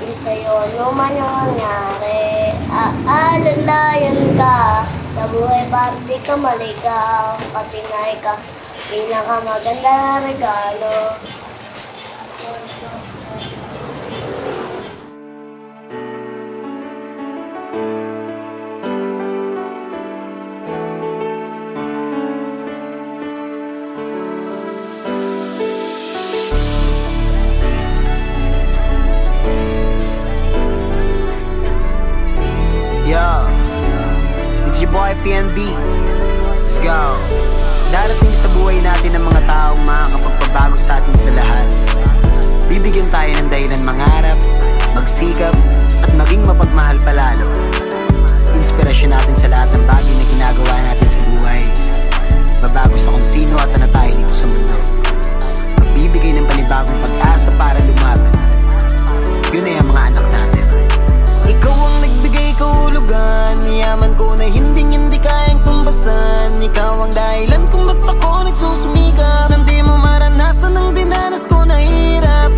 natin sa'yo, ano man ang mangyari. Aalalayan ka sa buhay para di ka maligaw. Kasi nga ikaw, pinakamaganda na regalo. Yo, it's your boy PNB. Let's go. Darating sa buhay natin ang mga taong makakapagpabago sa atin sa lahat. Bibigyan tayo ng dahilan mangarap, magsikap, at maging mapagmahal palalo. Inspirasyon natin sa lahat ng bagay na ginagawa natin sa buhay. Babago sa kung sino at ano tayo dito sa mundo. Magbibigay ng panibagong pag-asa para lumaban. Yun ay ang mga anak natin. Ikaw ang nagbigay kahulugan, yaman ko na hindi kayang tumbasan. Ikaw ang dahilan kung ba't ako nagsusumikap. Hindi mo maranasan ang dinanas ko na hirap.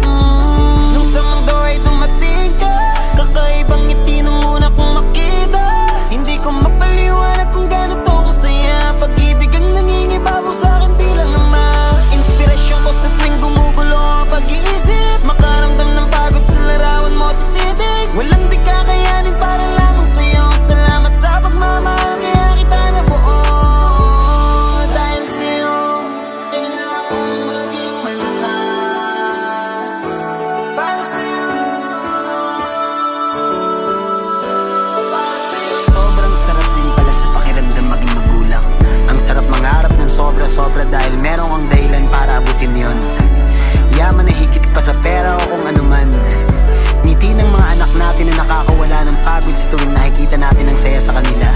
Nung sa mundo ay dumating ka, kakaibang ngiti nung una kong makita. Hindi ko mapaliwanag kung gano'n to kasaya. Pag-ibig ang nangingibabaw sa akin bilang ama. Inspirasyon ko sa tuwing gumugulo ang pag-iisip. Makaramdam ng pagod sa larawan mo tititig. Walang di kakayanin para lamang sa'yo. Salamat sa pagmamahal, kaya kita nabuo. Dahil sa'yo, kailangan kong maging malakas. Para sa'yo, para sa'yo. Sobrang sarap din pala sa pakiramdam maging magulang. Ang sarap mangarap ng sobra-sobra dahil merong ang dahilan para abutin yon. Yaman na higit pa sa pera o kung ano man. Ngiti ng mga anak natin na nakakawala ng pagod sa tuwing nakikita natin ang saya sa kanila.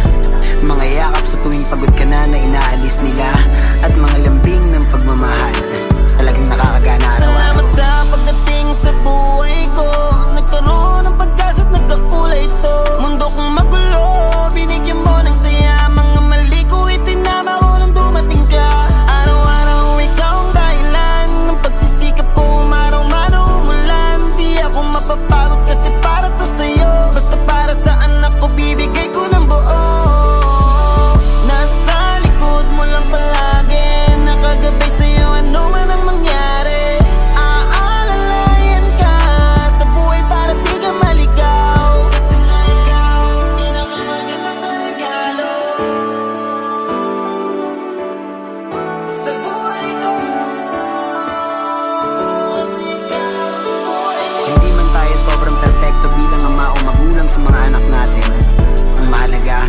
Mga yakap sa tuwing pagod ka na inaalis nila. At mga lambing ng pagmamahal, talagang nakakagana araw-araw. Salamat sa pagdating sa buhay ko. Nagkaroon ng pag-asa at nagkakulay ito. Mundo kong magulo, binigyan mo ng saya. Mga mali ko itinama ko nung dumating ka. Araw-araw ikaw ang dahilan ng pagsisikap ko, umaraw man o umulan. Di ako mapapagod kasi para to sa'yo. Basta para sa anak ko, bibigay ko ng buo. Nasa likod mo lang palagi, nakagabay sa'yo ano man ang mangyari. Aalalayan ka sa buhay para di ka maligaw. Kasi nga ikaw, pinakamaganda na regalo sa buhay ko. Kasi ikaw ang buhay ko. Hindi man tayo sobrang perfecto bilang ama o magulang sa mga anak natin. Ang mahalaga,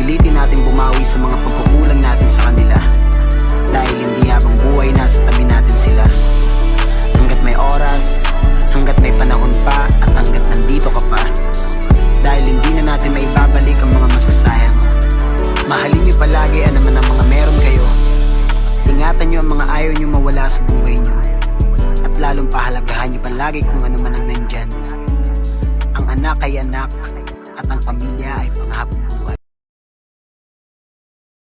pilitin natin bumawi sa mga pagkukulang natin sa kanila. Dahil hindi habang buhay nasa tabi natin sila. Hanggat may oras, hanggat may panahon pa, at hanggat nandito ka pa. Dahil hindi na natin maibabalik ang mga masasayang. Mahalin niyo palagi ang naman ang mga meron kayo. Ingatan niyo ang mga ayaw niyo mawala sa buhay niyo. At lalong pahalagahan niyo palagi kung ano man ang nandyan. Ang anak ay anak, at ang pamilya ay panghapon.